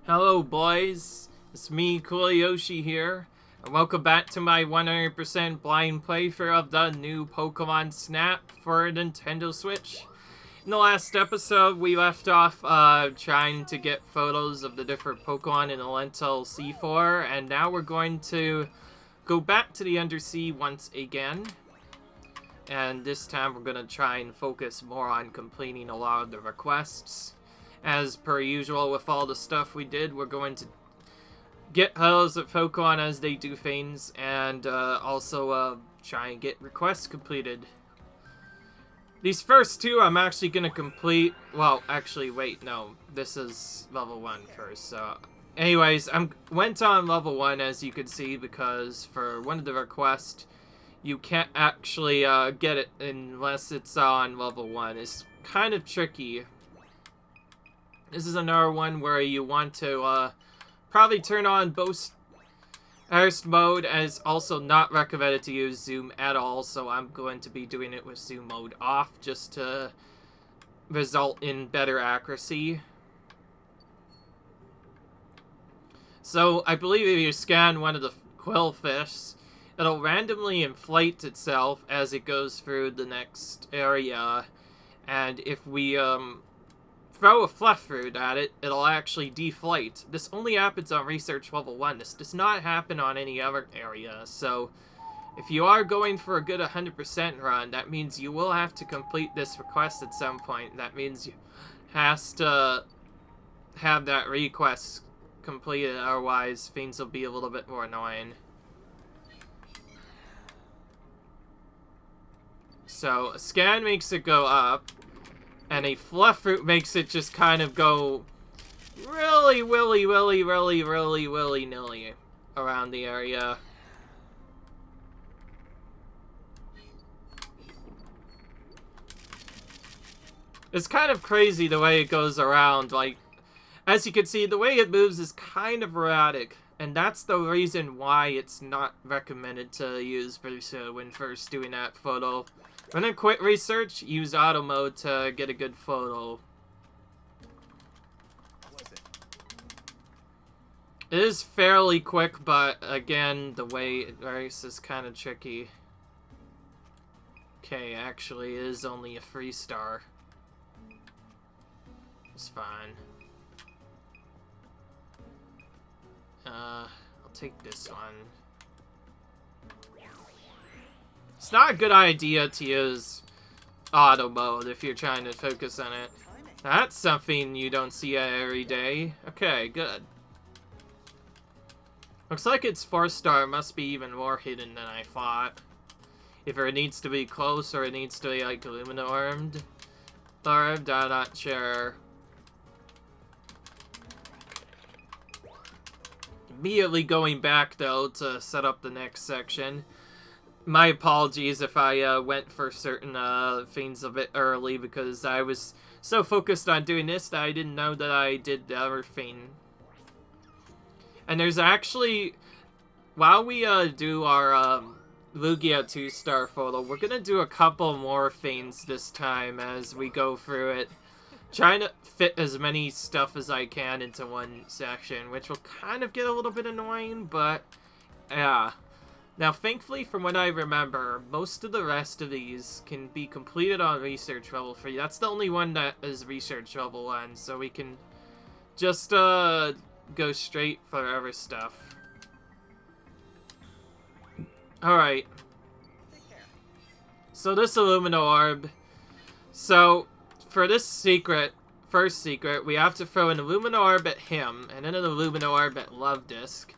Hello boys, it's me, Yoshi here, and welcome back to my 100% blind playthrough of the new Pokémon Snap for Nintendo Switch. In the last episode, we left off trying to get photos of the different Pokemon in the Lental C4, and now we're going to go back to the Undersea once again. And this time we're going to try and focus more on completing a lot of the requests. As per usual with all the stuff we did, we're going to get photos of Pokemon as they do things, and also try and get requests completed. These first two I'm actually going to complete. Well, actually, wait, no. This is level 1 first. So, anyways, I went on level 1, as you can see, because for one of the requests, you can't actually get it unless it's on level 1. It's kind of tricky. This is another one where you want to probably turn on burst mode, as also not recommended to use zoom at all, so I'm going to be doing it with zoom mode off just to result in better accuracy. So I believe if you scan one of the quillfish, it'll randomly inflate itself as it goes through the next area, and if we throw a fluff fruit at it, it'll actually deflate. This only happens on research level 1. This does not happen on any other area. So, if you are going for a good 100% run, that means you will have to complete this request at some point. That means you has to have that request completed, otherwise things will be a little bit more annoying. So, a scan makes it go up. And a fluff fruit makes it just kind of go really willy-nilly around the area. It's kind of crazy the way it goes around. Like, as you can see, the way it moves is kind of erratic. And that's the reason why it's not recommended to use when first doing that photo. When I quit research, use auto mode to get a good photo. It is fairly quick, but again, the way it works is kind of tricky. Okay, actually, it is only a 3-star. It's fine. I'll take this one. It's not a good idea to use auto mode if you're trying to focus on it. That's something you don't see every day. Okay, good. Looks like it's 4-star. Must be even more hidden than I thought. If it needs to be close or it needs to be like Luminorbed. I'm not sure. Immediately going back though to set up the next section. My apologies if I went for certain things a bit early, because I was so focused on doing this that I didn't know that I did the other thing. And there's actually, while we do our Lugia 2-star photo, we're going to do a couple more things this time as we go through it. Trying to fit as many stuff as I can into one section, which will kind of get a little bit annoying, but yeah. Now, thankfully, from what I remember, most of the rest of these can be completed on research level 3. That's the only one that is research level 1, so we can just go straight for other stuff. Alright. So this Illumino Orb. So, for this secret, first secret, we have to throw an Illumino Orb at him, and then an Illumino Orb at Love Disc.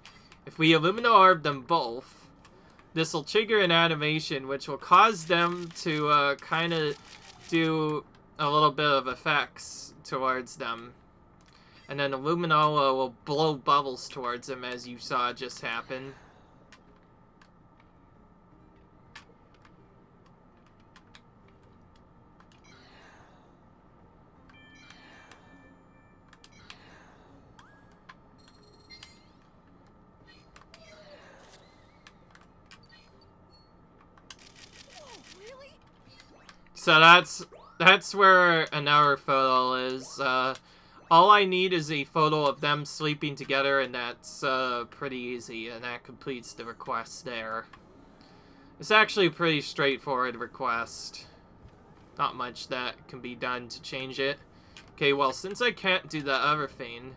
If we Illumino Orb them both, this will trigger an animation which will cause them to kind of do a little bit of effects towards them. And then Illumino will blow bubbles towards them, as you saw just happen. So that's where another photo is. All I need is a photo of them sleeping together, and that's pretty easy, and that completes the request there. It's actually a pretty straightforward request. Not much that can be done to change it. Okay, well, since I can't do the other thing...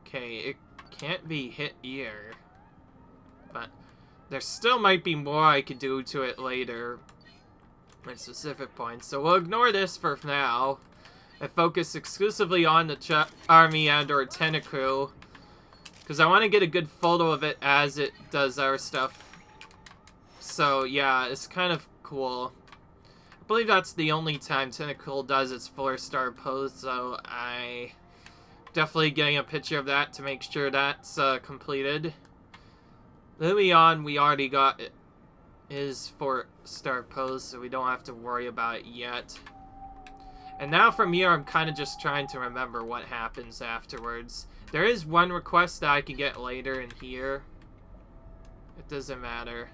Okay, it can't be hit here. But there still might be more I could do to it later at specific points. So we'll ignore this for now. And focus exclusively on the army and or Tentacruel. Because I want to get a good photo of it as it does our stuff. So yeah, it's kind of cool. I believe that's the only time Tentacruel does its 4-star pose, so I definitely getting a picture of that to make sure that's completed. Lumion, we already got his 4-star pose, so we don't have to worry about it yet. And now from here, I'm kind of just trying to remember what happens afterwards. There is one request that I can get later in here. It doesn't matter.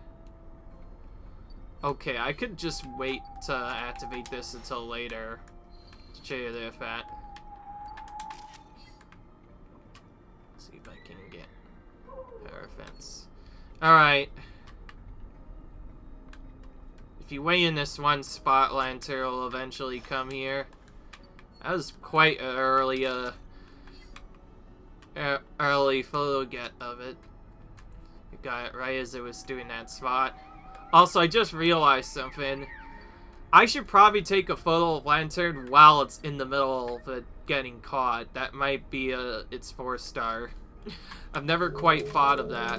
Okay, I could just wait to activate this until later to show you the effect. Let's see if I can get power fence. Alright. If you wait in this one spot, Lental will eventually come here. That was quite an early photo get of it. You got it right as it was doing that spot. Also, I just realized something. I should probably take a photo of Lantern while it's in the middle of it getting caught. That might be its 4-star. I've never quite thought of that.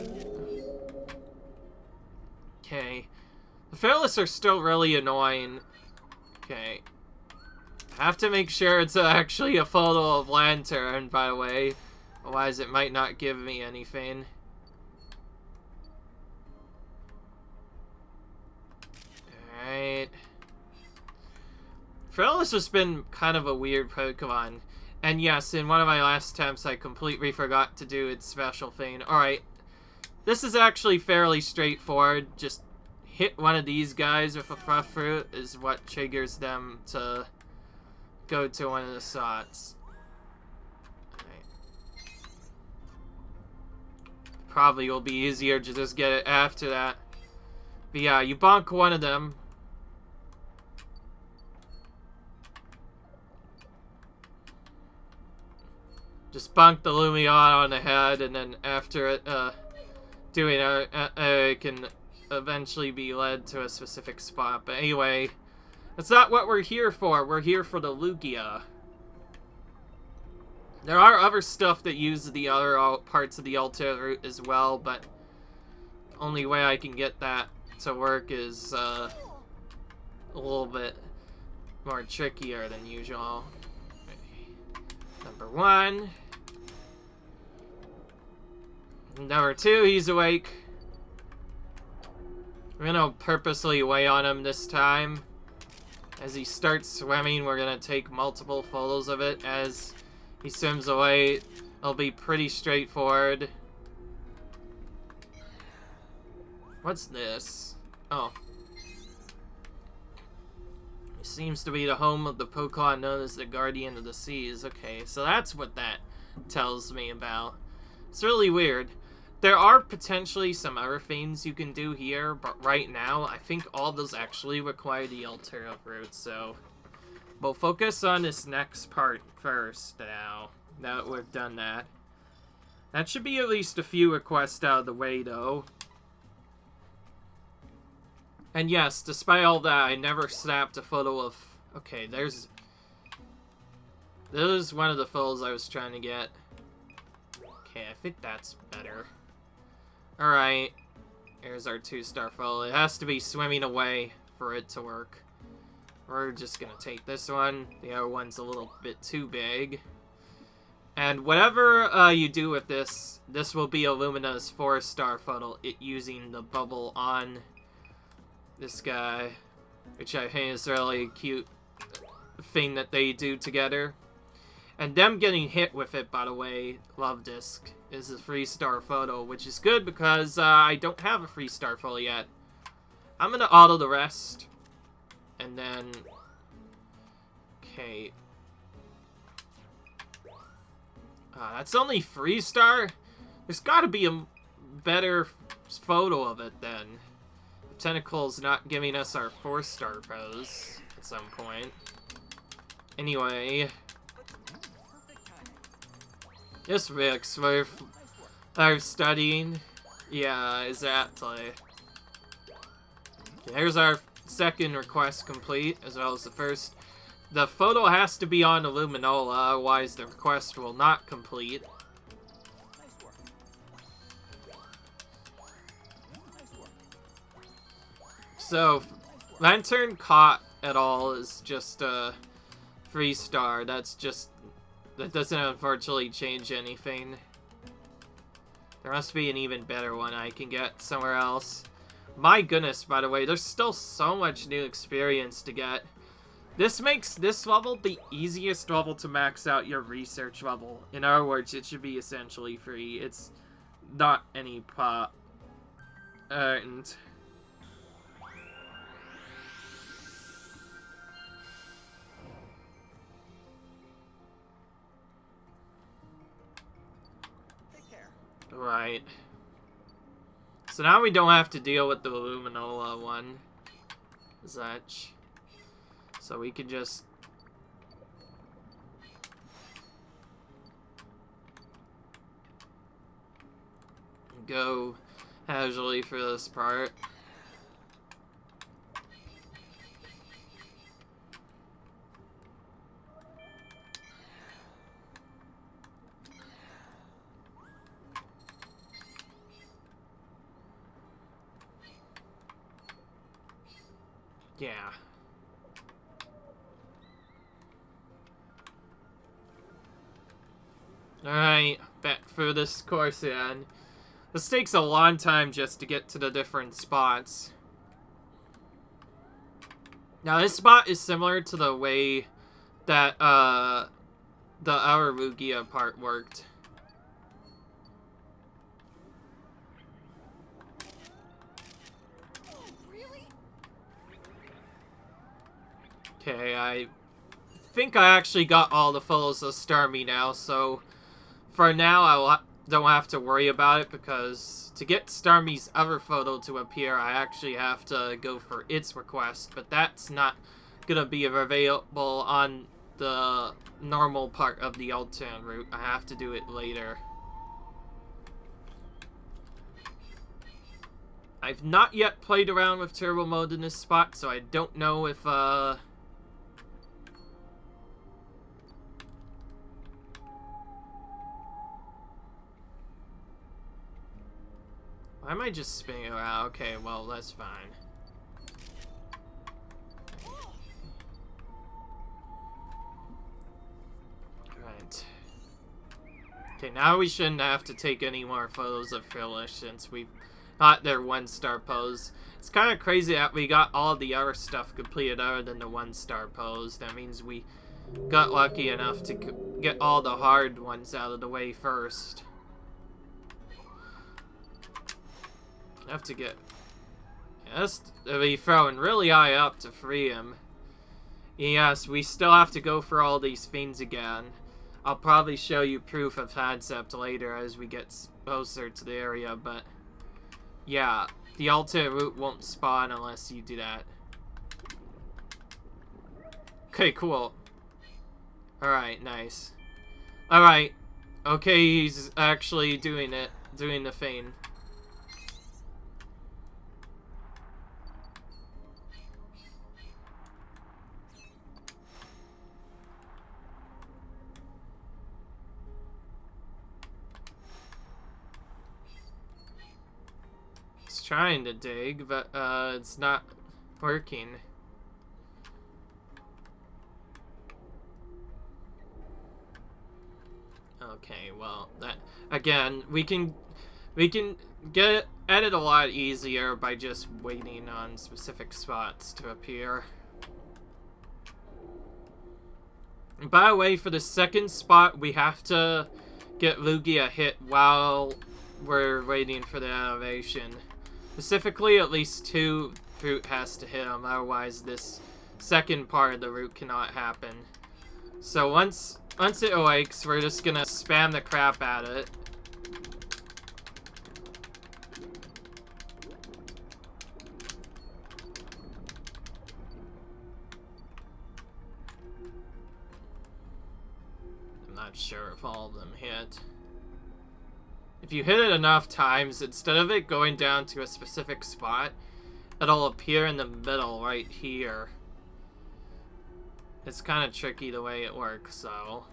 Okay. The Fearless are still really annoying. Okay. I have to make sure it's actually a photo of Lantern, by the way. Otherwise, it might not give me anything. Alright. Fearless has been kind of a weird Pokemon. And yes, in one of my last attempts, I completely forgot to do its special thing. Alright. This is actually fairly straightforward. Just hit one of these guys with a Fruit Fruit is what triggers them to go to one of the slots. Alright. Probably will be easier to just get it after that. But yeah, you bonk one of them. Just bonk the Lumion on the head, and then after it, doing it can eventually be led to a specific spot. But anyway, that's not what we're here for. We're here for the Lugia. There are other stuff that use the other parts of the alternate route as well, but the only way I can get that to work is a little bit more trickier than usual. Number 1. Number 2, he's awake. We're gonna purposely wait on him this time. As he starts swimming, we're gonna take multiple photos of it. As he swims away, it'll be pretty straightforward. What's this? Oh. It seems to be the home of the Pokemon known as the Guardian of the Seas. Okay, so that's what that tells me about. It's really weird. There are potentially some other things you can do here, but right now, I think all those actually require the alternate route, so we'll focus on this next part first now, that we've done that. That should be at least a few requests out of the way, though. And yes, despite all that, I never snapped a photo of... Okay, there's one of the photos I was trying to get. Okay, I think that's better. Alright, here's our 2-star photo. It has to be swimming away for it to work. We're just gonna take this one. The other one's a little bit too big. And whatever you do with this, this will be Illumina's 4-star photo, it using the bubble on this guy, which I think is really a cute thing that they do together. And them getting hit with it, by the way, Love Disc, is a 3-star photo, which is good because I don't have a 3-star photo yet. I'm gonna auto the rest, and then... Okay. That's only 3-star? There's gotta be a better photo of it then. Tentacle's not giving us our 4-star pose at some point. Anyway. This Vix, we're studying. Yeah, exactly. Here's our second request complete, as well as the first. The photo has to be on Illuminola, otherwise the request will not complete. So, Lantern caught at all is just a 3-star. That doesn't unfortunately change anything. There must be an even better one I can get somewhere else. My goodness, by the way, there's still so much new experience to get. This makes this level the easiest level to max out your research level. In other words, it should be essentially free. It's not any pot earned. Right. So now we don't have to deal with the Luminola one. Such. So we can just... go casually for this part. Yeah. Alright, back for this course then. This takes a long time just to get to the different spots. Now this spot is similar to the way that the our Rugia part worked. Okay, I think I actually got all the photos of Starmie now, so for now I don't have to worry about it, because to get Starmie's other photo to appear, I actually have to go for its request, but that's not gonna be available on the normal part of the alternate route. I have to do it later. I've not yet played around with turbo mode in this spot, so I don't know if why am I just spinning around? Okay, well, that's fine. Right. Okay, now we shouldn't have to take any more photos of Phyllis since we've got their 1-star pose. It's kind of crazy that we got all the other stuff completed other than the 1-star pose. That means we got lucky enough to get all the hard ones out of the way first. Have to get... Has to be throwing really high up to free him. Yes, we still have to go for all these fiends again. I'll probably show you proof of concept later as we get closer to the area, but... yeah, the alternate route won't spawn unless you do that. Okay, cool. Alright, nice. Alright. Okay, he's actually doing it. Doing the feint. Trying to dig, but it's not working. Okay, well, that again, we can get at it a lot easier by just waiting on specific spots to appear. And by the way, for the second spot, we have to get Lugia hit while we're waiting for the elevation. Specifically, at least 2 fruit has to hit him, otherwise this second part of the route cannot happen. So once it awakes, we're just gonna spam the crap at it. I'm not sure if all of them hit. If you hit it enough times, instead of it going down to a specific spot, it'll appear in the middle right here. It's kind of tricky the way it works, so...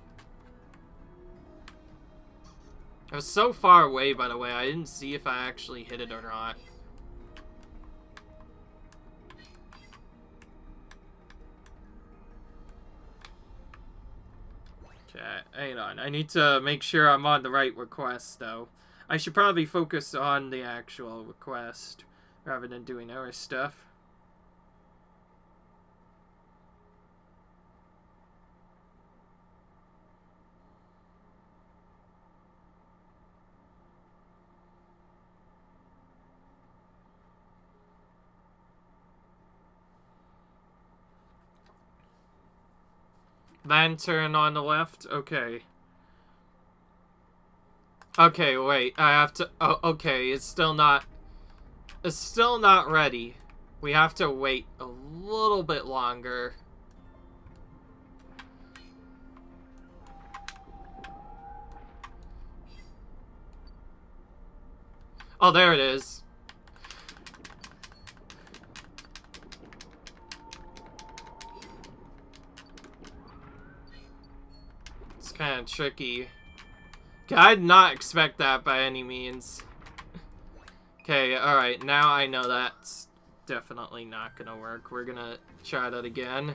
I was so far away, by the way, I didn't see if I actually hit it or not. Okay, hang on. I need to make sure I'm on the right request, though. I should probably focus on the actual request, rather than doing other stuff. Lantern on the left? Okay. Okay, wait. I have to... Oh, okay. It's still not ready. We have to wait a little bit longer. Oh, there it is. It's kind of tricky. Okay, I did not expect that by any means. Okay, alright, now I know that's definitely not gonna work. We're gonna try that again.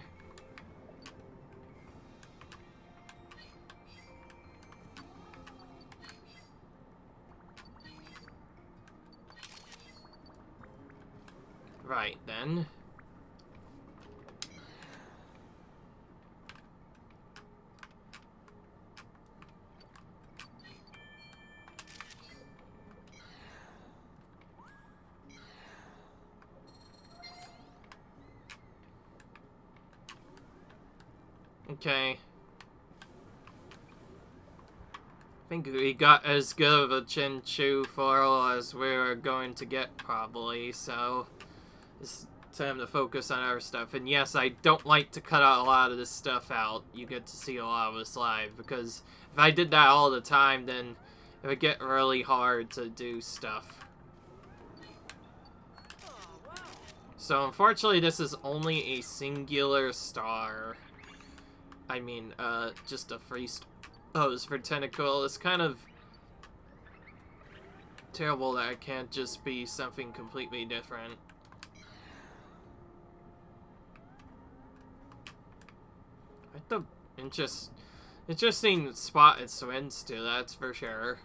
Right, then. Okay. I think we got as good of a Chinchu foil as we were going to get, probably, so it's time to focus on our stuff. And yes, I don't like to cut out a lot of this stuff out. You get to see a lot of us live, because if I did that all the time, then it would get really hard to do stuff. So unfortunately, this is only a singular star. I mean, just a free pose for Tentacle. It's kind of terrible that it can't just be something completely different. Like the interesting spot it swims to, that's for sure.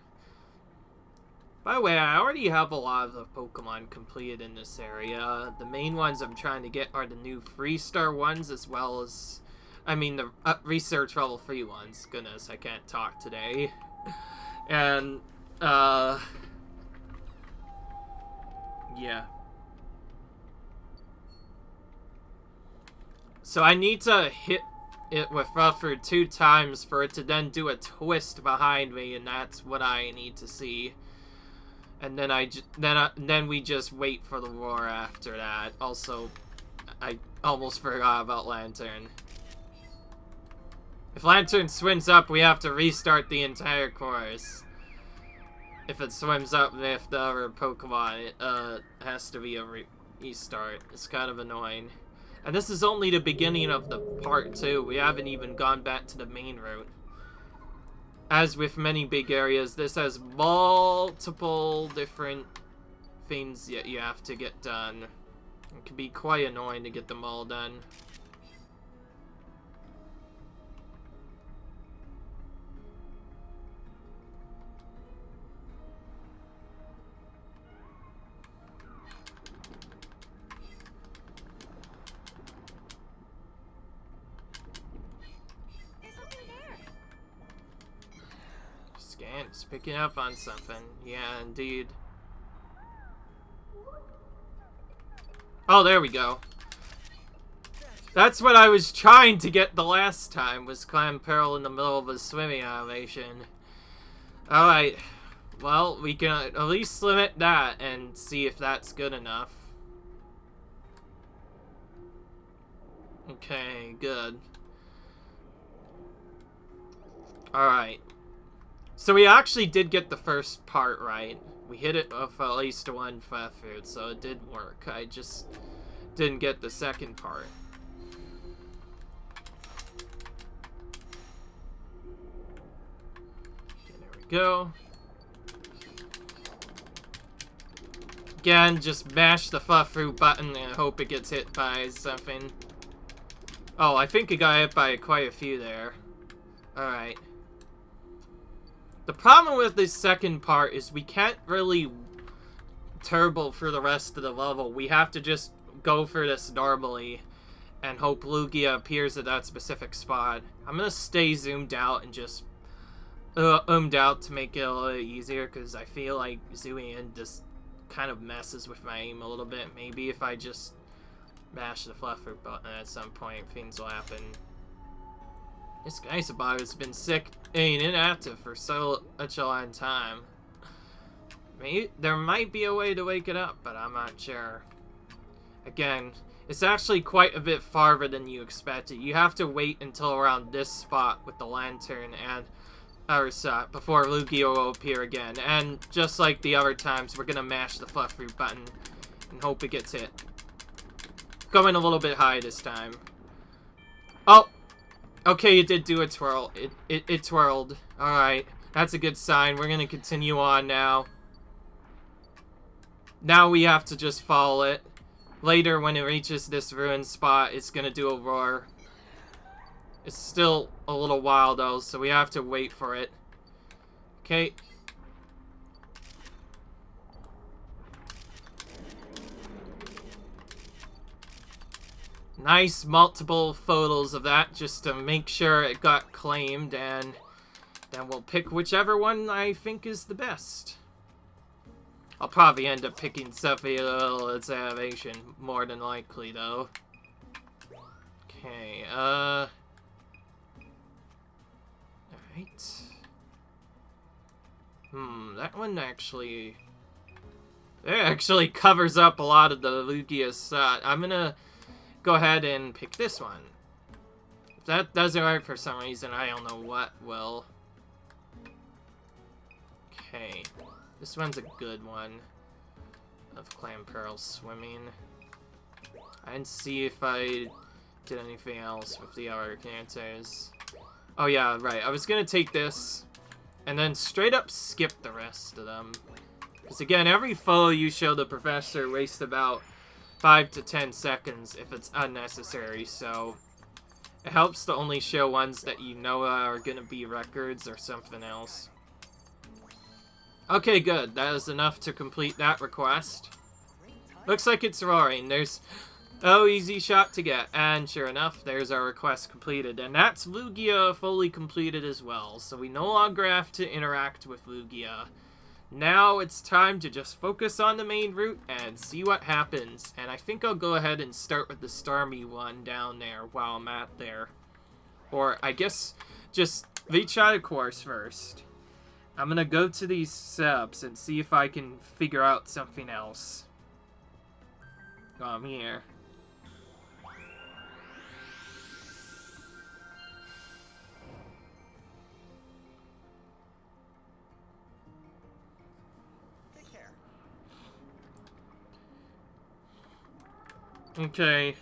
By the way, I already have a lot of the Pokemon completed in this area. The main ones I'm trying to get are the new 3-star ones, as well as... I mean, the research level 3 ones. Goodness, I can't talk today. And, yeah. So I need to hit it with Rufford 2 times for it to then do a twist behind me, and that's what I need to see. And then then we just wait for the roar after that. Also, I almost forgot about Lantern. If Lantern swims up, we have to restart the entire course. If it swims up with the other Pokemon, it has to be a restart. It's kind of annoying. And this is only the beginning of the part 2. We haven't even gone back to the main route. As with many big areas, this has multiple different things that you have to get done. It can be quite annoying to get them all done. It's picking up on something. Yeah, indeed. Oh, there we go. That's what I was trying to get the last time, was Clamperl in the middle of a swimming animation. Alright. Well, we can at least limit that and see if that's good enough. Okay, good. Alright. So we actually did get the first part right. We hit it with at least one fruit, so it did work. I just didn't get the second part. Okay, there we go. Again, just mash the fruit button and hope it gets hit by something. Oh, I think it got hit by quite a few there. Alright. The problem with this second part is we can't really turbo for the rest of the level. We have to just go for this normally and hope Lugia appears at that specific spot. I'm gonna stay zoomed out and just out to make it a little easier, because I feel like zooming in just kind of messes with my aim a little bit. Maybe if I just mash the fluffer button at some point, things will happen. This Geisabot has been sick and inactive for such a long time. Maybe there might be a way to wake it up, but I'm not sure. Again, it's actually quite a bit farther than you expected. You have to wait until around this spot with the lantern and our shot before Lugia will appear again. And just like the other times, we're gonna mash the fluffer button and hope it gets hit. Going a little bit high this time. Oh! Okay, it did do a twirl. It twirled. Alright, that's a good sign. We're gonna continue on now. Now we have to just follow it. Later, when it reaches this ruined spot, it's gonna do a roar. It's still a little while, though, so we have to wait for it. Okay. Nice multiple photos of that just to make sure it got claimed, and then we'll pick whichever one I think is the best. I'll probably end up picking something a little its animation, more than likely, though. Okay, alright. That one actually... It actually covers up a lot of the Lugia set. I'm gonna go ahead and pick this one. If that doesn't work for some reason, I don't know what will. Okay. This one's a good one. Of Clamperl swimming. I didn't see if I did anything else with the other characters. Oh yeah, right. I was gonna take this and then straight up skip the rest of them. Because again, every photo you show the professor wastes about 5 to 10 seconds if it's unnecessary, so it helps to only show ones that you know are gonna be records or something else. Okay, good. That is enough to complete that request. Looks like it's roaring. There's... Oh, easy shot to get. And sure enough, there's our request completed. And that's Lugia fully completed as well. So we no longer have to interact with Lugia. Now it's time to just focus on the main route and see what happens. And I think I'll go ahead and start with the Starmie one down there while I'm at there. Or I guess just retry the course first. I'm gonna go to these subs and see if I can figure out something else. While I'm here. Okay.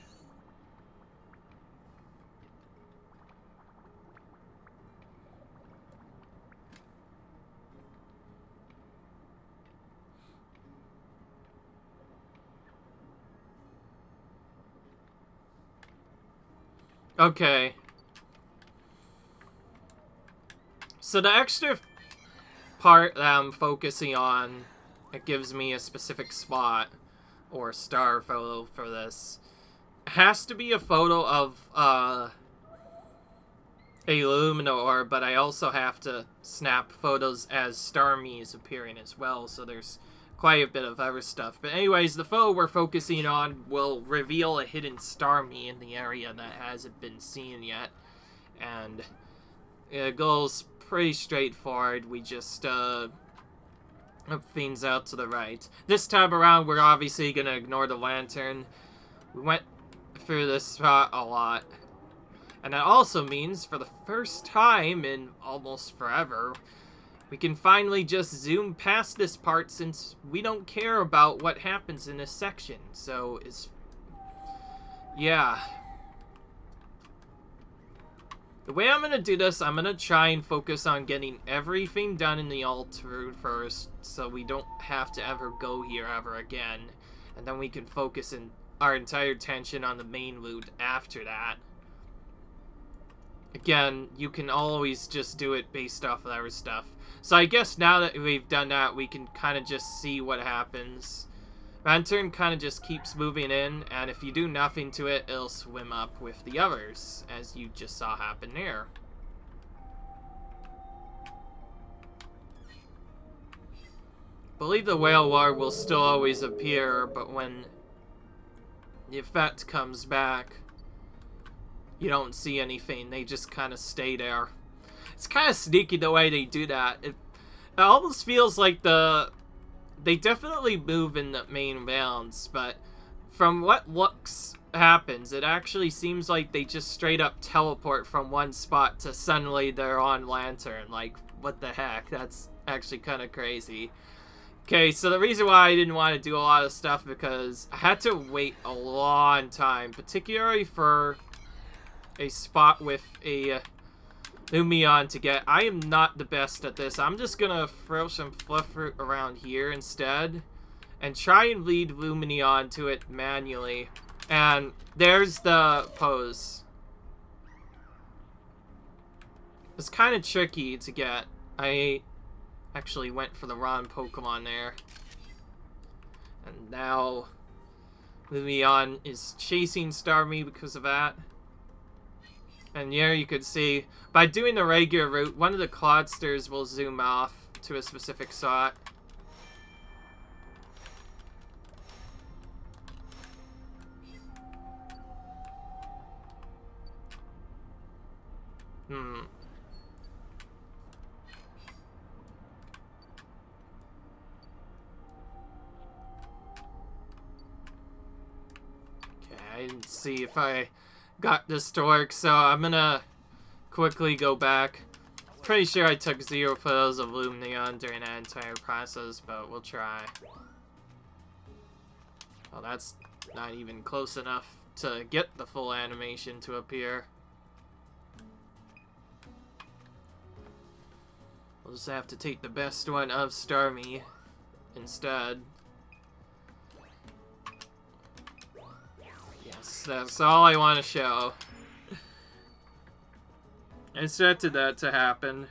Okay. So the extra part that I'm focusing on, it gives me a specific spot or star photo for this, has to be a photo of a Luminor, but I also have to snap photos as Starmie is appearing as well, so there's quite a bit of other stuff. But anyways, the foe we're focusing on will reveal a hidden Starmie in the area that hasn't been seen yet. And the goal's pretty straightforward. We just up things out to the right. This time around, we're obviously going to ignore the lantern. We went through this spot a lot. And that also means, for the first time in almost forever, we can finally just zoom past this part since we don't care about what happens in this section. So, yeah. The way I'm going to do this, I'm going to try and focus on getting everything done in the alt route first, so we don't have to ever go here ever again. And then we can focus our entire attention on the main route after that. Again, you can always just do it based off of other stuff. So I guess now that we've done that, we can kind of just see what happens. Lantern kind of just keeps moving in, and if you do nothing to it, it'll swim up with the others, as you just saw happen there. I believe the whale water will still always appear, but when the effect comes back, you don't see anything. They just kind of stay there. It's kind of sneaky the way they do that. It almost feels like they definitely move in the main rounds, but from what happens, it actually seems like they just straight up teleport from one spot to suddenly they're on Lantern. Like, what the heck? That's actually kind of crazy. Okay, so the reason why I didn't want to do a lot of stuff because I had to wait a long time, particularly for a spot with a Lumion to get. I am not the best at this. I'm just gonna throw some fluff fruit around here instead and try and lead Lumion to it manually. And there's the pose. It's kind of tricky to get. I actually went for the wrong Pokemon there. And now Lumion is chasing Starmie because of that. And here you could see, by doing the regular route, one of the Clodsters will zoom off to a specific spot. Okay, I didn't see if I got this to work, so I'm gonna quickly go back. Pretty sure I took 0 photos of Lumion during that entire process, but we'll try. Well, that's not even close enough to get the full animation to appear. We'll just have to take the best one of Starmie instead. Yes, that's all I want to show. I expected that to happen.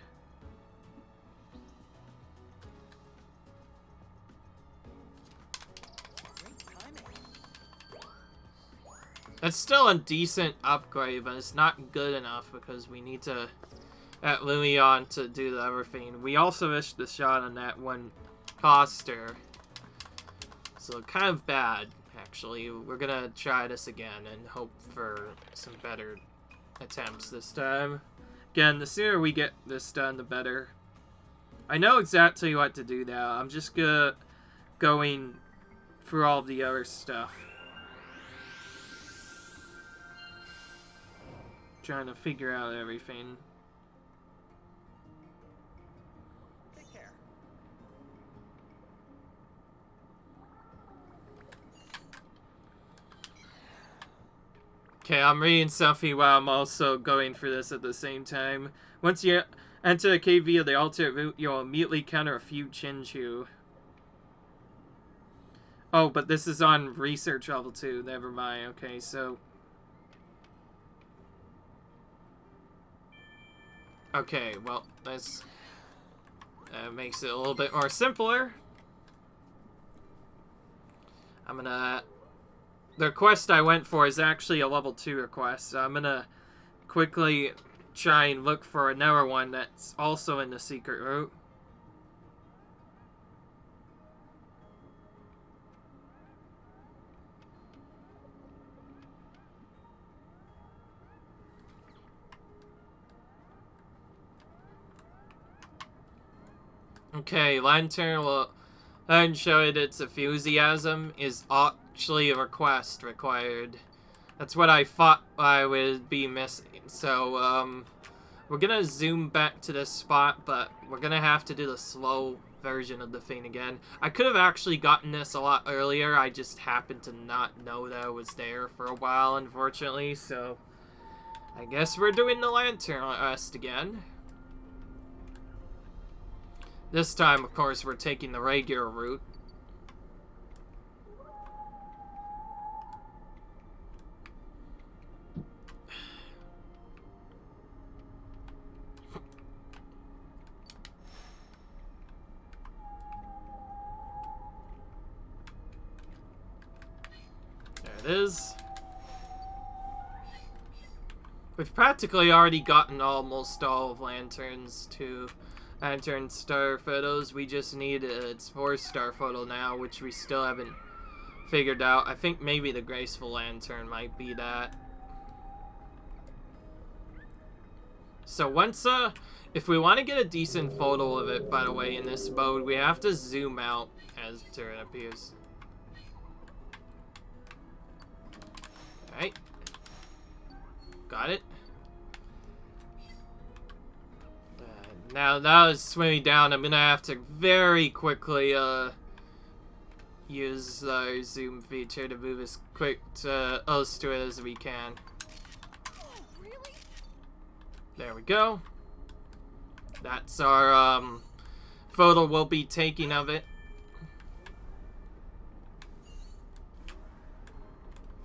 That's still a decent upgrade, but it's not good enough because we need to at Lumion to do the other thing. We also missed the shot on that one Coster. So kind of bad, actually. We're gonna try this again and hope for some better attempts this time. Again, the sooner we get this done, the better. I know exactly what to do now. I'm just going through all the other stuff. Trying to figure out everything. Take care. Okay, I'm reading something while I'm also going for this at the same time. Once you enter a cave via the alternate route, you'll immediately encounter a few Chinchu. Oh, but this is on research level 2. Never mind. Okay, so... Okay, well, that makes it a little bit more simpler. I'm gonna... The quest I went for is actually a level 2 request, so I'm gonna quickly try and look for another one that's also in the secret route. Okay, Lantern will and show it its enthusiasm is actually a request required. That's what I thought I would be missing. So, we're gonna zoom back to this spot, but we're gonna have to do the slow version of the thing again. I could have actually gotten this a lot earlier. I just happened to not know that it was there for a while, unfortunately. So, I guess we're doing the Lantern quest again. This time, of course, we're taking the regular route. There it is. We've practically already gotten almost all of Lantern's to Lantern star photos. We just need its 4-star photo now, which we still haven't figured out. I think maybe the Graceful Lantern might be that. So once, if we want to get a decent photo of it, by the way, in this mode, we have to zoom out as it appears. Alright. Got it. Now that is swimming down, I'm gonna have to very quickly use our zoom feature to move as quick to close to it as we can. Really? There we go. That's our photo we'll be taking of it.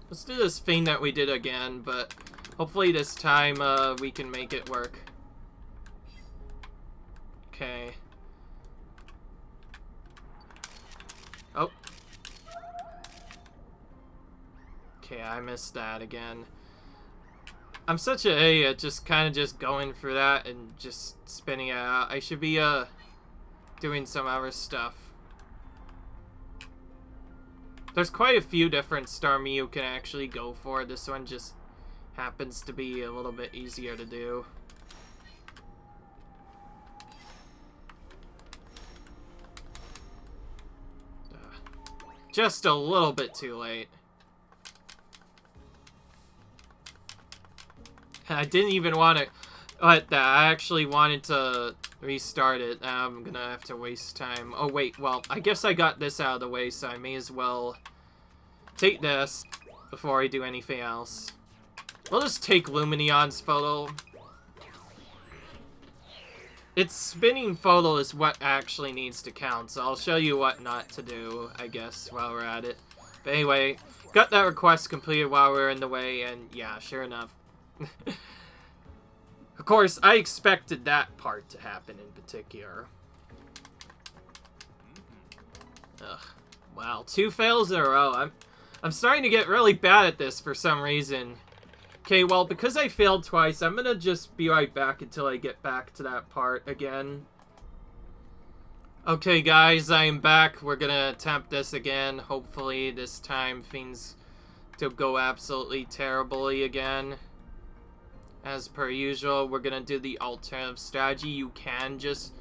Let's do this thing that we did again, but hopefully this time we can make it work. Okay. Oh. Okay, I missed that again. I'm such an idiot, just kind of just going for that and just spinning it out. I should be doing some other stuff. There's quite a few different Starmie you can actually go for. This one just happens to be a little bit easier to do. Just a little bit too late. I didn't even want to let that. I actually wanted to restart it. Now I'm gonna have to waste time. Oh wait, well, I guess I got this out of the way, so I may as well take this before I do anything else. We'll just take Luminion's photo. Its spinning photo is what actually needs to count, so I'll show you what not to do, I guess, while we're at it. But anyway, got that request completed while we were in the way, and yeah, sure enough. Of course, I expected that part to happen in particular. Ugh. Wow, 2 fails in a row. I'm starting to get really bad at this for some reason. Okay, well, because I failed twice, I'm gonna just be right back until I get back to that part again. Okay, guys, I am back. We're gonna attempt this again. Hopefully, this time things don't go absolutely terribly again. As per usual, we're gonna do the alternative strategy. You can just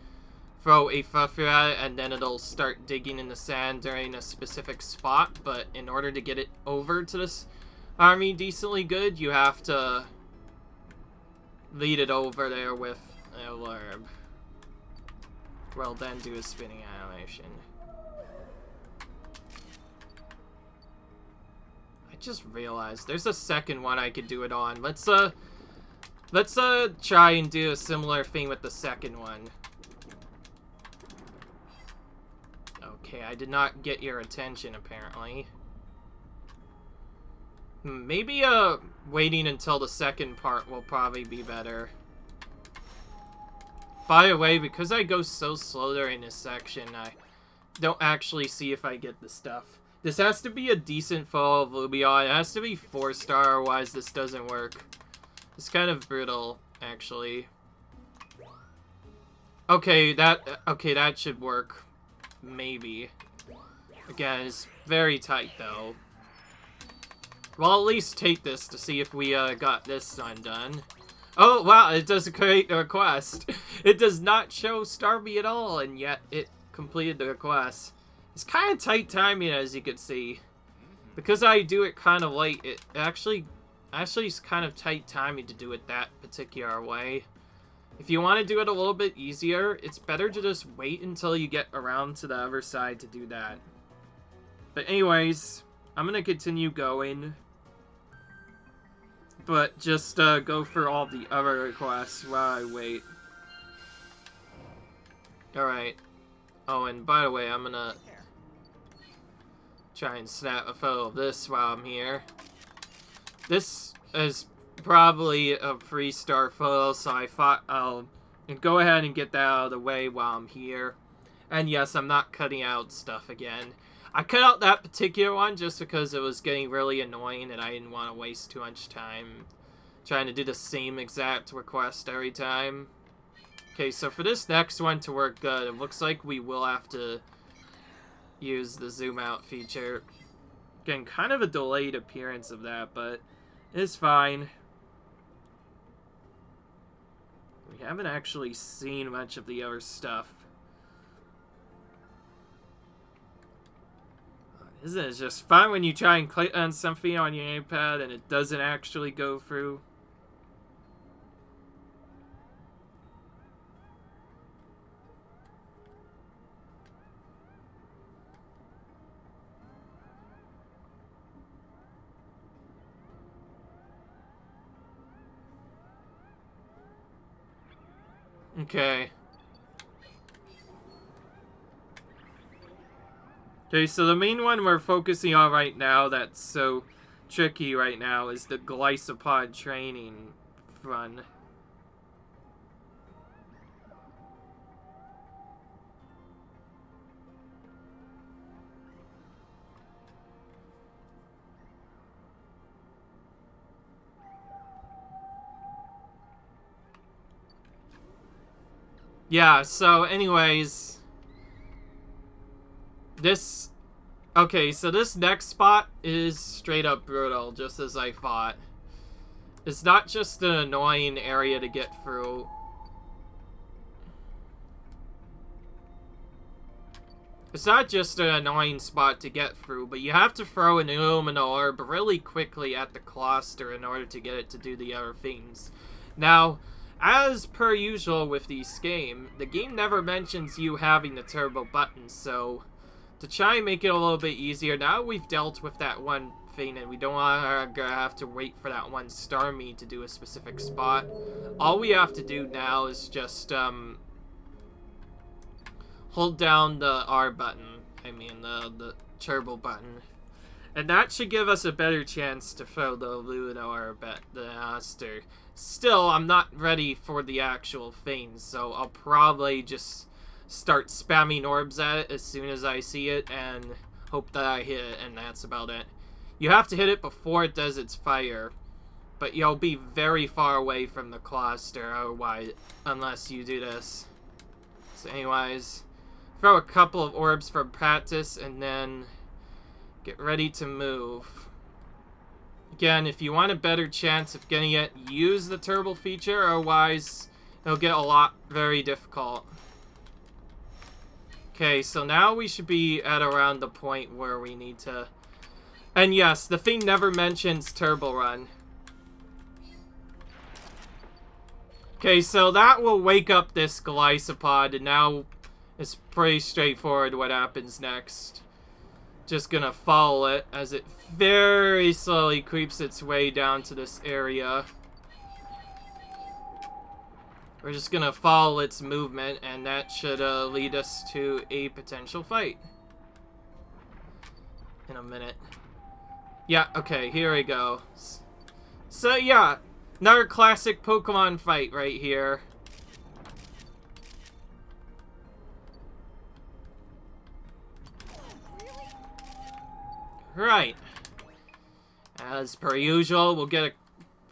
throw a fluffer at it, and then it'll start digging in the sand during a specific spot. But in order to get it over to this army decently good, you have to lead it over there with a lurb. Well, then do a spinning animation. I just realized there's a second one I could do it on. Let's try and do a similar thing with the second one. Okay, I did not get your attention apparently. Maybe, waiting until the second part will probably be better. By the way, because I go so slow during this section, I don't actually see if I get the stuff. This has to be a decent photo of Lumion. It has to be 4-star, otherwise this doesn't work. It's kind of brutal, actually. Okay, that should work. Maybe. Again, it's very tight, though. Well, at least take this to see if we got this undone. Oh, wow, it doesn't create the request. It does not show Starby at all, and yet it completed the request. It's kind of tight timing, as you can see. Because I do it kind of late, it actually is kind of tight timing to do it that particular way. If you want to do it a little bit easier, it's better to just wait until you get around to the other side to do that. But anyways, I'm going to continue going. But just go for all the other requests while I wait. Alright. Oh, and by the way, I'm gonna try and snap a photo of this while I'm here. This is probably a 3-star photo, so I thought I'll go ahead and get that out of the way while I'm here. And yes, I'm not cutting out stuff again. I cut out that particular one just because it was getting really annoying and I didn't want to waste too much time trying to do the same exact request every time. Okay, so for this next one to work good, it looks like we will have to use the zoom out feature. Again, kind of a delayed appearance of that, but it's fine. We haven't actually seen much of the other stuff. Isn't it just fun when you try and click on something on your iPad and it doesn't actually go through? Okay. Okay, so the main one we're focusing on right now that's so tricky right now is the Glycopod training run. Yeah, so anyways, this... Okay, so this next spot is straight up brutal, just as I thought. It's not just an annoying area to get through. It's not just an annoying spot to get through, but you have to throw an Illumina orb really quickly at the cluster in order to get it to do the other things. Now, as per usual with this game, the game never mentions you having the turbo button, so to try and make it a little bit easier, now we've dealt with that one thing and we don't want to have to wait for that one Starmie to do a specific spot. All we have to do now is just hold down the R button, the turbo button. And that should give us a better chance to throw the Luna orb at the Aster. Still, I'm not ready for the actual thing, so I'll probably just start spamming orbs at it as soon as I see it and hope that I hit it, and that's about it. You have to hit it before it does its fire, but you'll be very far away from the cluster otherwise, unless you do this. So anyways, throw a couple of orbs for practice and then get ready to move. Again, if you want a better chance of getting it, use the turbo feature, otherwise it'll get a lot very difficult. Okay, so now we should be at around the point where we need to... And yes, the thing never mentions turbo run. Okay, so that will wake up this Glycopod, and now it's pretty straightforward what happens next. Just gonna follow it as it very slowly creeps its way down to this area. We're just gonna follow its movement, and that should lead us to a potential fight. In a minute. Yeah, okay, here we go. So yeah, another classic Pokemon fight right here. Right. As per usual, we'll get a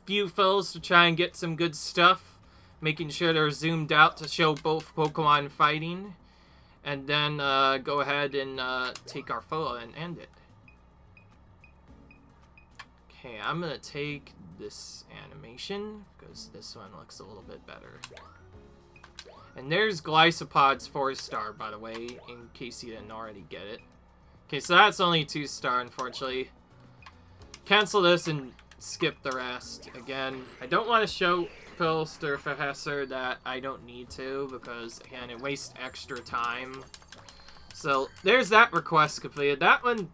few fills to try and get some good stuff. Making sure they're zoomed out to show both Pokemon fighting. And then go ahead and take our photo and end it. Okay, I'm gonna take this animation, because this one looks a little bit better. And there's Glycopod's 4-star, by the way, in case you didn't already get it. Okay, so that's only 2-star, unfortunately. Cancel this and skip the rest. Again, I don't want to show Professor that I don't need to, because, again, it wastes extra time. So, there's that request completed. That one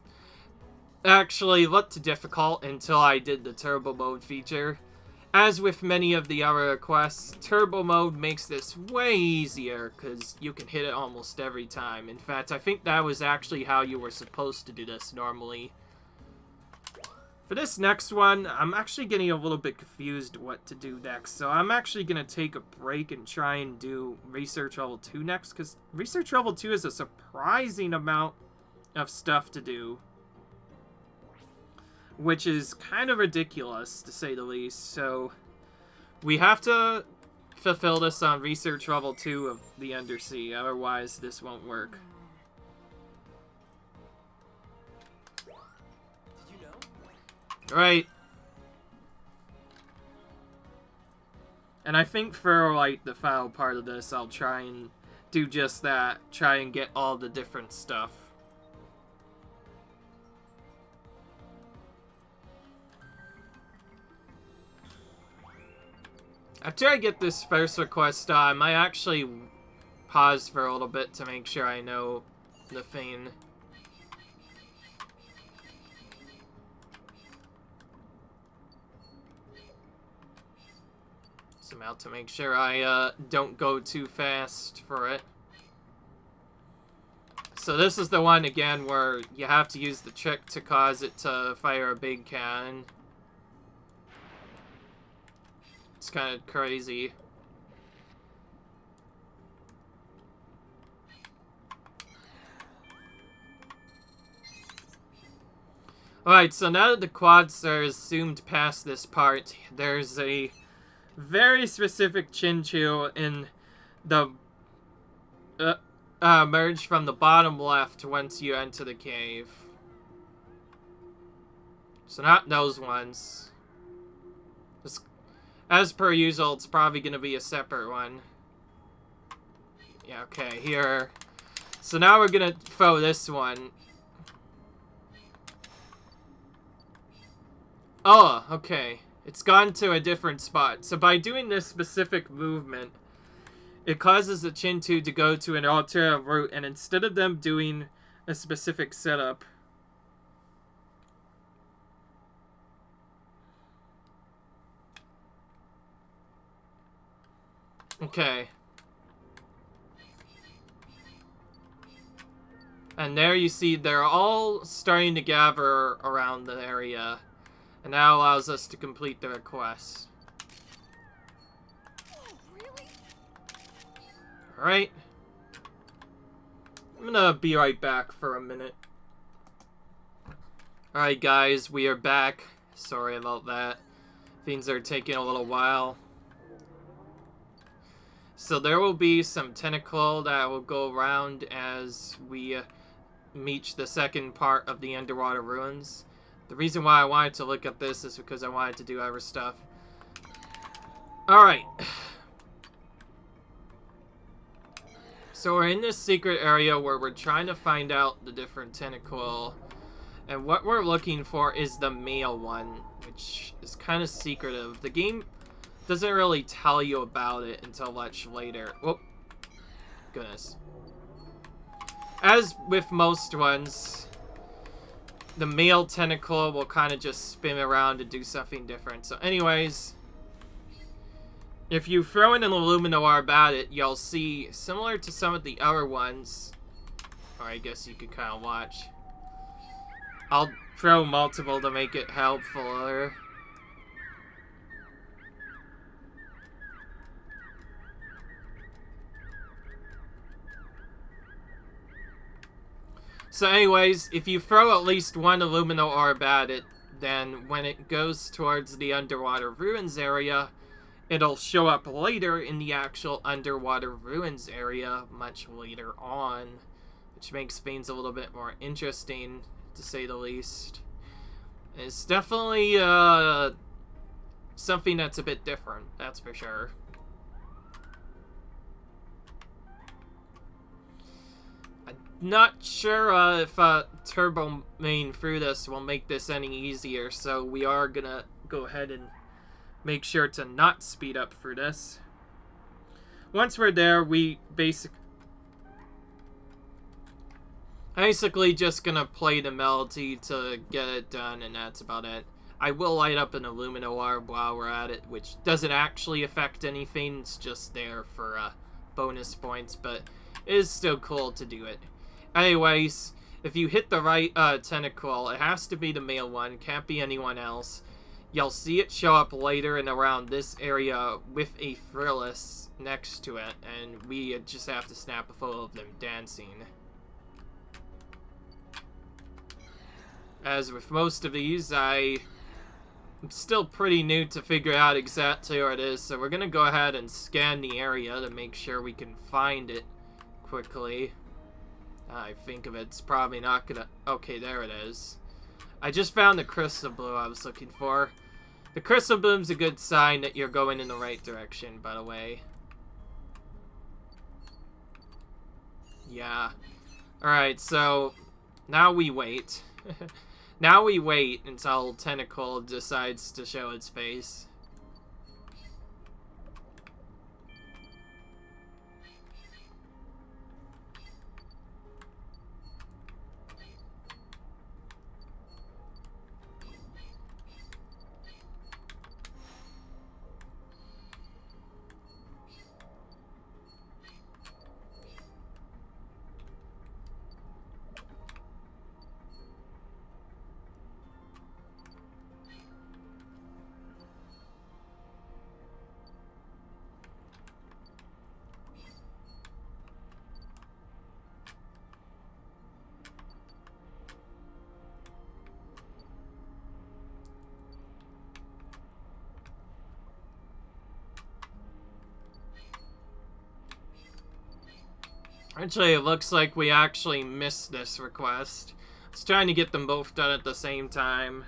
actually looked difficult until I did the turbo mode feature. As with many of the other requests, turbo mode makes this way easier because you can hit it almost every time. In fact, I think that was actually how you were supposed to do this normally. For this next one, I'm actually getting a little bit confused what to do next. So I'm actually going to take a break and try and do Research Level 2 next, because Research Level 2 is a surprising amount of stuff to do, which is kind of ridiculous, to say the least. So, we have to fulfill this on Research Level 2 of the Undersea, otherwise this won't work. Did you know? Right. And I think for, like, the final part of this, I'll try and do just that. Try and get all the different stuff. After I get this first request done, I might actually pause for a little bit to make sure I know the thing. Zoom out to make sure I don't go too fast for it. So this is the one again where you have to use the trick to cause it to fire a big cannon. It's kind of crazy. Alright, so now that the quads are zoomed past this part, there's a very specific Chinchu in the merge from the bottom left once you enter the cave. So not those ones. Just, as per usual, it's probably going to be a separate one. Yeah, okay, here. So now we're going to throw this one. Oh, okay. It's gone to a different spot. So by doing this specific movement, it causes the Chintu to go to an alternate route, and instead of them doing a specific setup, okay. And there you see they're all starting to gather around the area. And that allows us to complete the request. Really? Alright. I'm gonna be right back for a minute. Alright guys, we are back. Sorry about that. Things are taking a little while. So there will be some tentacle that will go around as we reach the second part of the underwater ruins. The reason why I wanted to look at this is because I wanted to do other stuff. Alright. So we're in this secret area where we're trying to find out the different tentacle. And what we're looking for is the male one, which is kind of secretive. The game doesn't really tell you about it until much later. Whoop. Goodness. As with most ones, the male tentacle will kind of just spin around and do something different. So anyways, if you throw in an Illumino orb at it, you'll see, similar to some of the other ones, or I guess you could kind of watch. I'll throw multiple to make it helpfuler. So anyways, if you throw at least one Illumino orb at it, then when it goes towards the underwater ruins area, it'll show up later in the actual underwater ruins area, much later on, which makes things a little bit more interesting, to say the least. It's definitely something that's a bit different, that's for sure. I'm not sure if turbo main through this will make this any easier, so we are gonna go ahead and make sure to not speed up through this. Once we're there, we basically just gonna play the melody to get it done, and that's about it. I will light up an Illumina orb while we're at it, which doesn't actually affect anything. It's just there for bonus points, but it is still cool to do it. Anyways, if you hit the right tentacle, it has to be the male one, can't be anyone else. You'll see it show up later and around this area with a Thrillis next to it, and we just have to snap a photo of them dancing. As with most of these, I'm still pretty new to figure out exactly where it is, so we're gonna go ahead and scan the area to make sure we can find it quickly. I think of it's probably not gonna... Okay, there it is. I just found the crystal blue I was looking for. The crystal bloom's a good sign that you're going in the right direction, by the way. Yeah. Alright, so now we wait. Now we wait until Tentacle decides to show its face. Actually, it looks like we actually missed this request. I was trying to get them both done at the same time.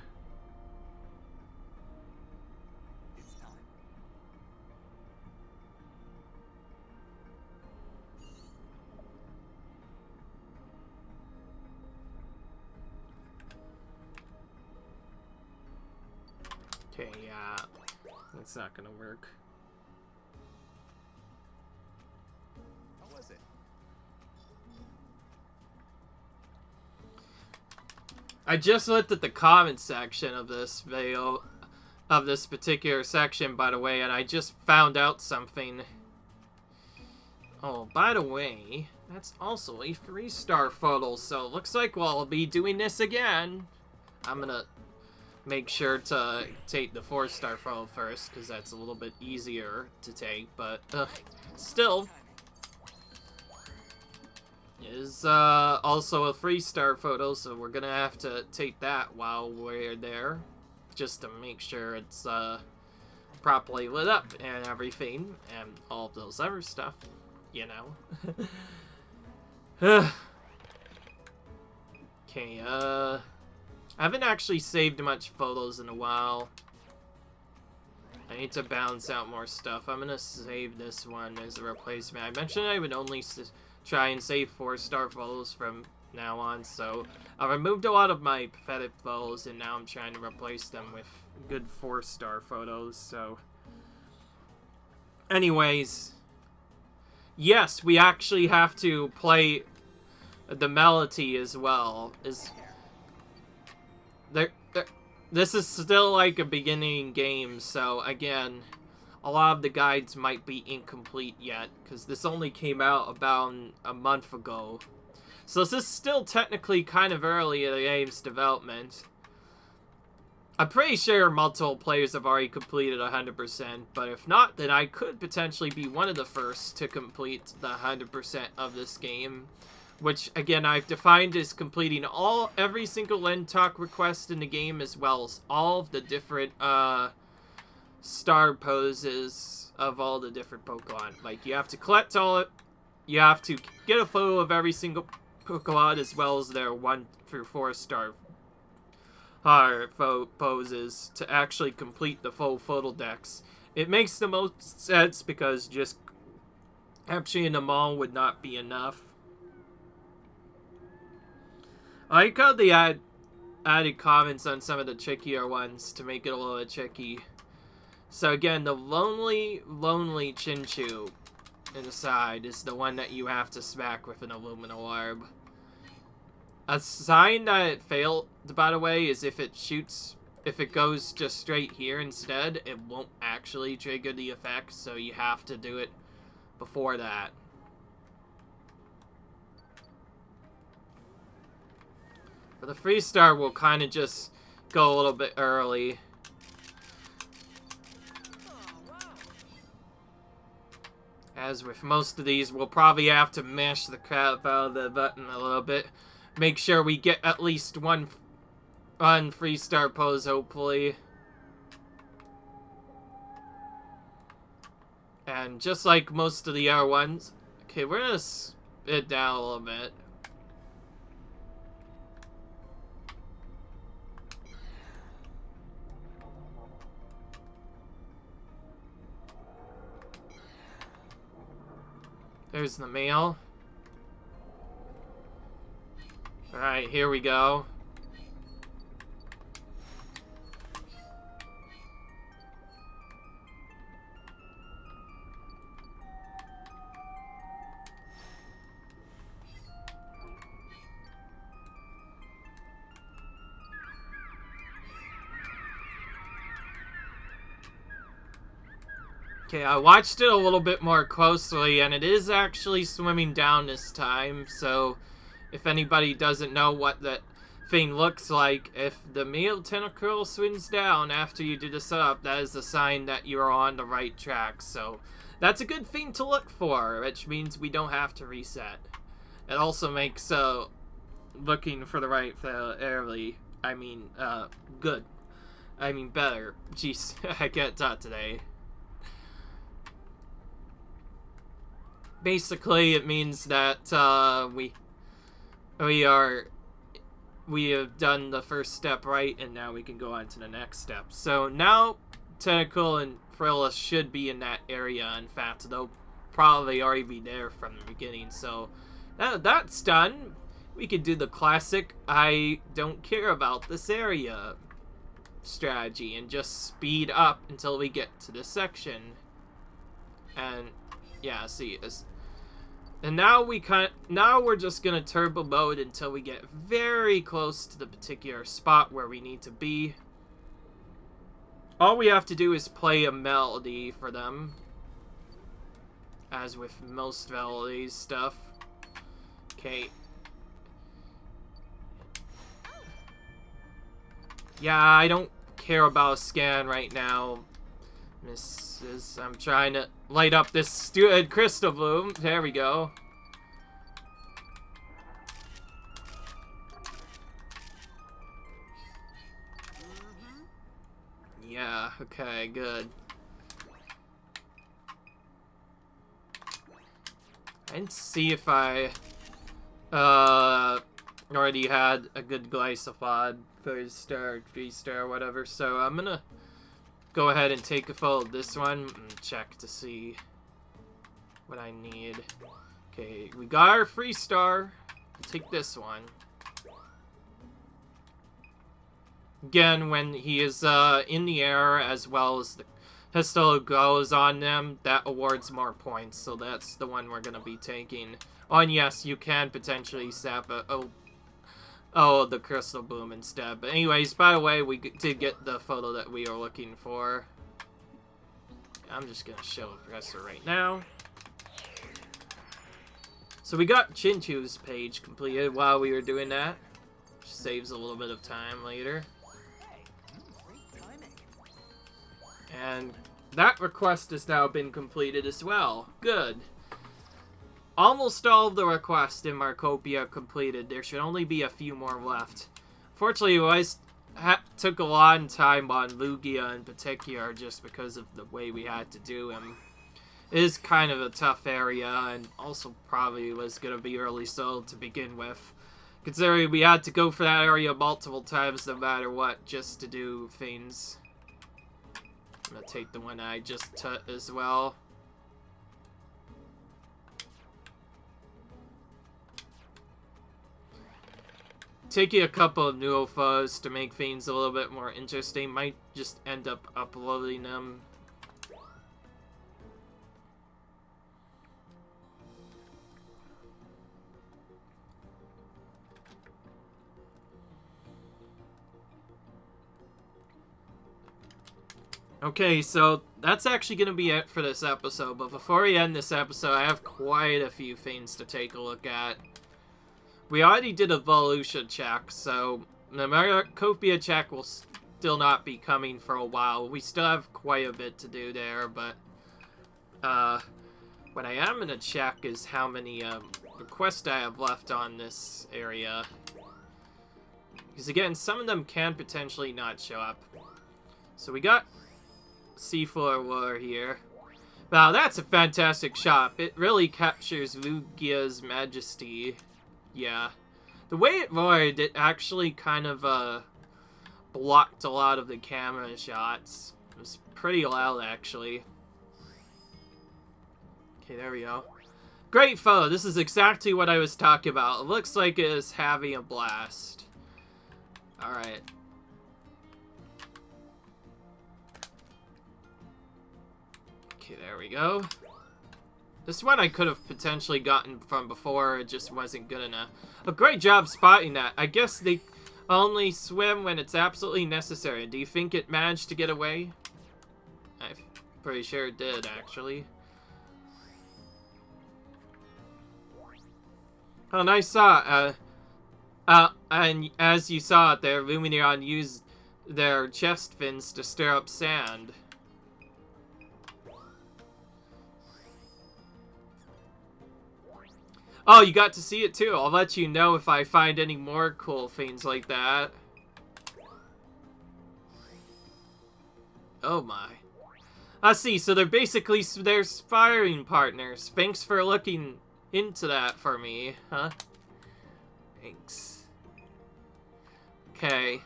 It's time. Okay, yeah. That's not gonna work. How was it? I just looked at the comment section of this video, of this particular section, by the way, and I just found out something. Oh, by the way, that's also a 3-star photo, so it looks like we'll be doing this again. I'm gonna make sure to take the 4-star photo first, because that's a little bit easier to take, but still. Is also a 3-star photo, so we're gonna have to take that while we're there, just to make sure it's properly lit up and everything, and all of those other stuff, you know. Okay, I haven't actually saved much photos in a while. I need to balance out more stuff. I'm gonna save this one as a replacement. I mentioned I would only try and save 4-star photos from now on, so I removed a lot of my pathetic photos, and now I'm trying to replace them with good 4-star photos, so... Anyways, yes, we actually have to play the melody as well. This is still like a beginning game, so again, a lot of the guides might be incomplete yet, because this only came out about a month ago. So this is still technically kind of early in the game's development. I'm pretty sure multiple players have already completed 100%, but if not, then I could potentially be one of the first to complete the 100% of this game. Which, again, I've defined as completing every single Lental request in the game, as well as all of the different, star poses of all the different Pokemon. Like, you have to collect all it, you have to get a photo of every single Pokemon, as well as their 1 through 4 star hard poses to actually complete the full Photodex. It makes the most sense because just capturing them all would not be enough. I like how they added comments on some of the trickier ones to make it a little bit tricky. So again, the lonely Chinchu inside is the one that you have to smack with an aluminum orb. A sign that it failed, by the way, is if it goes just straight here instead, it won't actually trigger the effect, so you have to do it before that. For the freestar, we'll kind of just go a little bit early. As with most of these, we'll probably have to mash the crap out of the button a little bit. Make sure we get at least one freestar pose, hopefully. And just like most of the other ones... Okay, we're gonna spit down a little bit. There's the mail. Alright, here we go. Okay, I watched it a little bit more closely, and it is actually swimming down this time, so if anybody doesn't know what that thing looks like, if the male tentacle swims down after you do the setup, that is a sign that you are on the right track, so that's a good thing to look for, which means we don't have to reset. It also makes looking for the right early, good. I mean better. Jeez, I can't talk today. Basically, it means that we have done the first step right, and now we can go on to the next step. So now, Tentacle and Frilla should be in that area. In fact, they'll probably already be there from the beginning. So that's done. We can do the classic I don't care about this area strategy and just speed up until we get to this section. And yeah, see, and now we're just gonna turbo mode until we get very close to the particular spot where we need to be. All we have to do is play a melody for them, as with most melodies stuff. Okay. Yeah, I don't care about a scan right now, Mrs. I'm trying to light up this stupid crystal bloom. There we go. Yeah, okay, good. And see if I already had a good glycephod, 3-star, 3-star, whatever. So I'm gonna go ahead and take a photo of this one and check to see what I need. Okay, we got our 3-star. Take this one. Again, when he is in the air as well as the pistol goes on them, that awards more points. So that's the one we're going to be taking. Oh, and yes, you can potentially sap the crystal bloom instead. But anyways, by the way, we did get the photo that we were looking for. I'm just going to show the presser right now. So we got Chinchu's page completed while we were doing that. Which saves a little bit of time later. And that request has now been completed as well. Good. Almost all of the requests in Markopia completed. There should only be a few more left. Fortunately, I took a lot of time on Lugia in particular just because of the way we had to do him. It is kind of a tough area and also probably was going to be early sold to begin with. Considering we had to go for that area multiple times no matter what, just to do things. I'm gonna take the one I just took as well. Taking a couple of new photos to make things a little bit more interesting. Might just end up uploading them. Okay, so that's actually going to be it for this episode, but before we end this episode, I have quite a few things to take a look at. We already did a Volusia check, so the Maracopia check will still not be coming for a while. We still have quite a bit to do there, but what I am going to check is how many requests I have left on this area. Because again, some of them can potentially not show up. So we got Seafloor War here. Wow, that's a fantastic shot. It really captures Lugia's majesty. Yeah. The way it roared, it actually kind of blocked a lot of the camera shots. It was pretty loud, actually. Okay, there we go. Great photo. This is exactly what I was talking about. It looks like it is having a blast. Alright. Okay, there we go. This one I could have potentially gotten from before, it just wasn't good enough. A great job spotting that. I guess they only swim when it's absolutely necessary. Do you think it managed to get away? I'm pretty sure it did, actually. Oh, nice shot. And as you saw it there, Lumineon used their chest fins to stir up sand. Oh, you got to see it too. I'll let you know if I find any more cool things like that. Oh my. I see, so they're basically their sparring partners. Thanks for looking into that for me, huh? Thanks. Okay.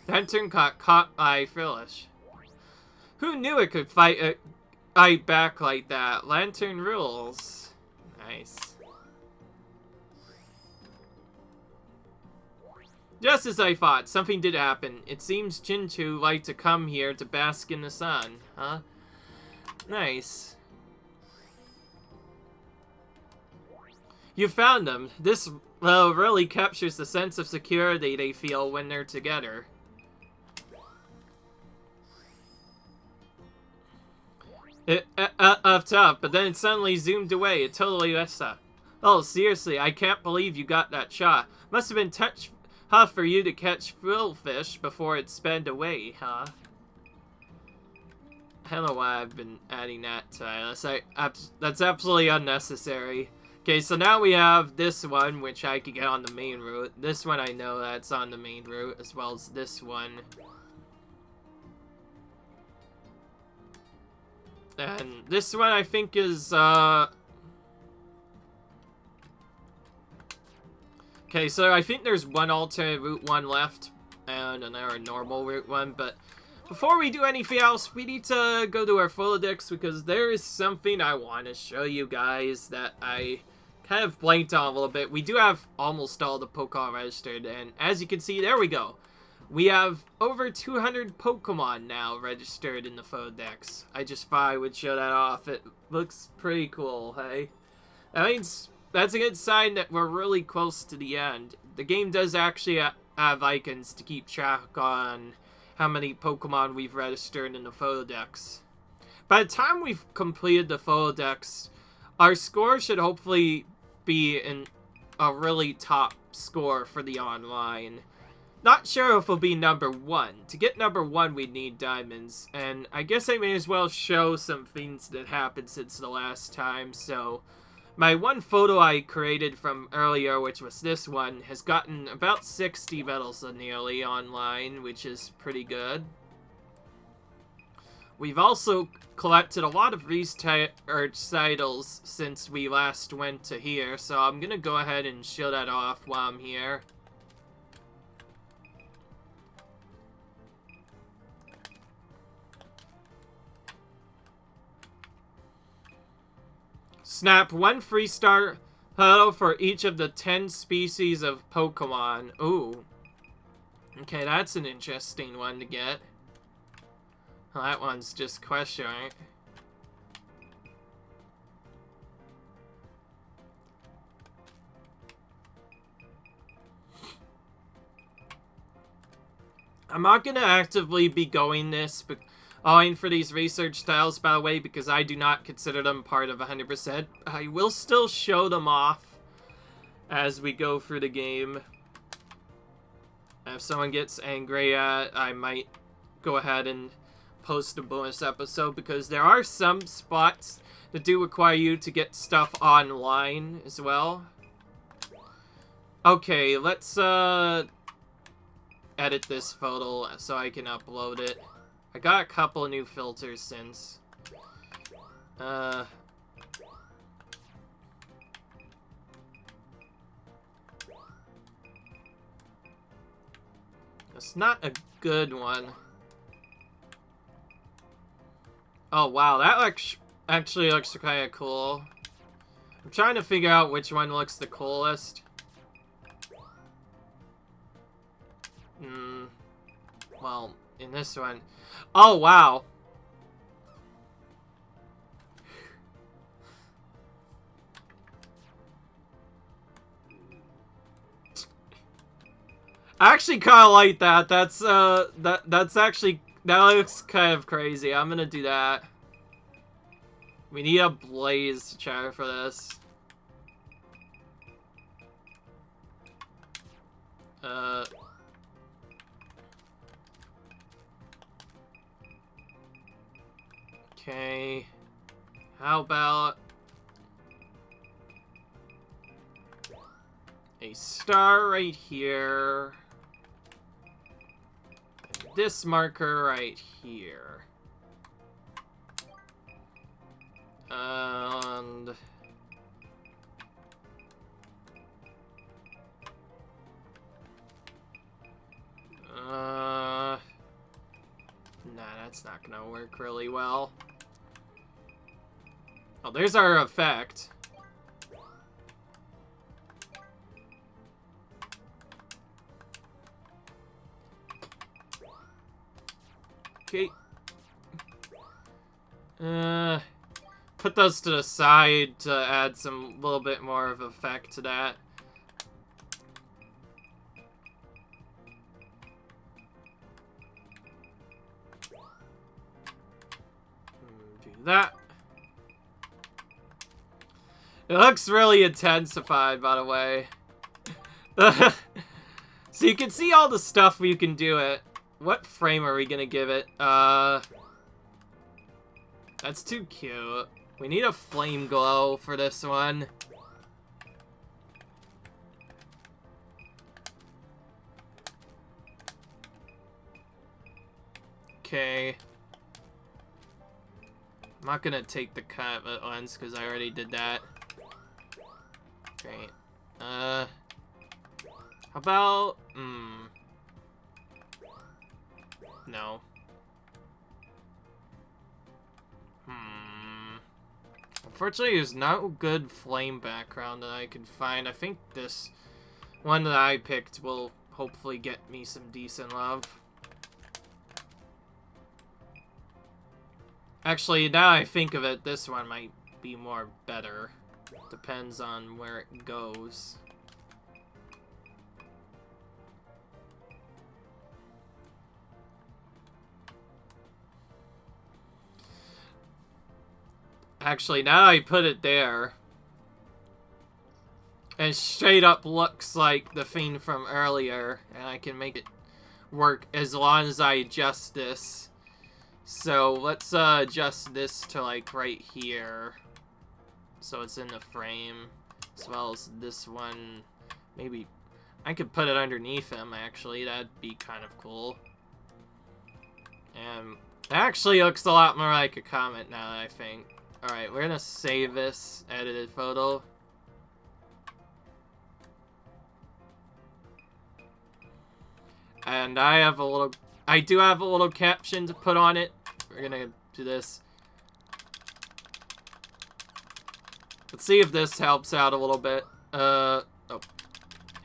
Lantern got caught by Phyllis. Who knew it could fight back like that? Lantern rules. Nice. Just as I thought, something did happen. It seems Chinchu liked to come here to bask in the sun, huh? Nice. You found them. This, well, really captures the sense of security they feel when they're together. Tough, but then it suddenly zoomed away. It totally messed up. Oh, seriously, I can't believe you got that shot. Must have been tough for you to catch frillfish before it sped away, huh? I don't know why I've been adding that to that's absolutely unnecessary. Okay, so now we have this one, which I could get on the main route. This one I know that's on the main route, as well as this one. And this one I think is, okay, so I think there's one alternate route one left, and another normal route one, but before we do anything else, we need to go to our Photodex, because there is something I want to show you guys that I kind of blanked on a little bit. We do have almost all the Pokemon registered, and as you can see, there we go. We have over 200 Pokemon now registered in the Photodex. I just thought I would show that off. It looks pretty cool, hey? That means that's a good sign that we're really close to the end. The game does actually have icons to keep track on how many Pokemon we've registered in the Photodex. By the time we've completed the Photodex, our score should hopefully be in a really top score for the online. Not sure if it'll be number 1. To get number 1, we'd need diamonds. And I guess I may as well show some things that happened since the last time. So, my one photo I created from earlier, which was this one, has gotten about 60 medals nearly online, which is pretty good. We've also collected a lot of research titles since we last went to here, so I'm gonna go ahead and show that off while I'm here. Snap 1 free star pedal for each of the 10 species of Pokemon. Ooh. Okay, that's an interesting one to get. Well, that one's just question, right? I'm not gonna actively be going for these research tiles, by the way, because I do not consider them part of 100%. I will still show them off as we go through the game. If someone gets angry, I might go ahead and post a bonus episode, because there are some spots that do require you to get stuff online as well. Okay, let's edit this photo so I can upload it. I got a couple new filters since. It's not a good one. Oh wow, that actually looks kind of cool. I'm trying to figure out which one looks the coolest. Well, in this one. Oh wow. I actually kind of like that. That's actually, that looks kind of crazy. I'm gonna do that. We need a blaze chair for this. Okay. How about a star right here? And this marker right here. And nah, that's not gonna work really well. Oh, there's our effect. Okay. Put those to the side to add some little bit more of effect to that. Do that. It looks really intensified, by the way. So you can see all the stuff you can do it. What frame are we gonna give it? That's too cute. We need a flame glow for this one. Okay. I'm not gonna take the cut lens because I already did that. Great. How about... No. Unfortunately, there's no good flame background that I can find. I think this one that I picked will hopefully get me some decent love. Actually, now I think of it, this one might be more better. Depends on where it goes. Actually, now I put it there, it straight up looks like the thing from earlier, and I can make it work as long as I adjust this. So let's adjust this to like right here, so it's in the frame, as well as this one. Maybe I could put it underneath him, actually. That'd be kind of cool. And It actually looks a lot more like a comet now, I think. Alright, we're gonna save this edited photo. And I do have a little caption to put on it. We're gonna do this. Let's see if this helps out a little bit. Oh,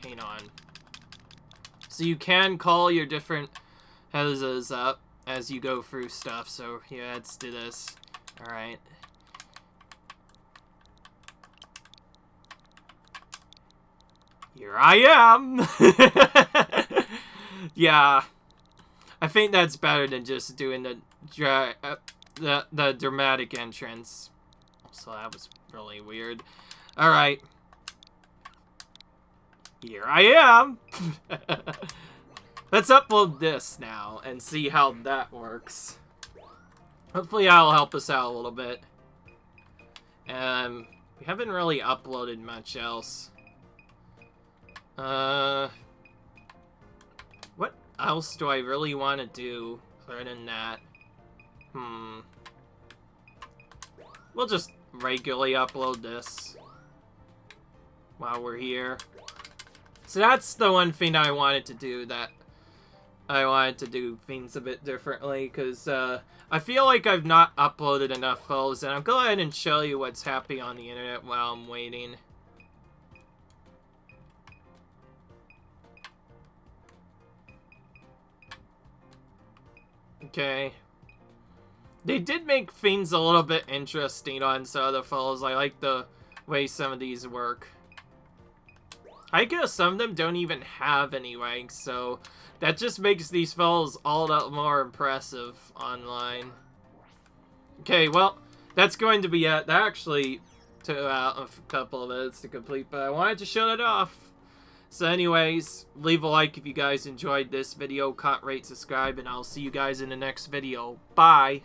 hang on. So you can call your different houses up as you go through stuff. So yeah, let's do this. Alright. Here I am! Yeah. I think that's better than just doing the dramatic entrance. So that was really weird. Alright. Here I am! Let's upload this now and see how that works. Hopefully that'll help us out a little bit. We haven't really uploaded much else. What else do I really want to do other than that? We'll just regularly upload this while we're here. So that's the one thing I wanted to do, that I wanted to do things a bit differently, because I feel like I've not uploaded enough photos, and I'll go ahead and show you what's happening on the internet while I'm waiting. Okay. They did make things a little bit interesting on some of the photos. I like the way some of these work. I guess some of them don't even have any ranks, so that just makes these photos all that more impressive online. Okay, well, that's going to be it. That actually took about a couple of minutes to complete, but I wanted to show it off. So anyways, leave a like if you guys enjoyed this video, comment, rate, subscribe, and I'll see you guys in the next video. Bye!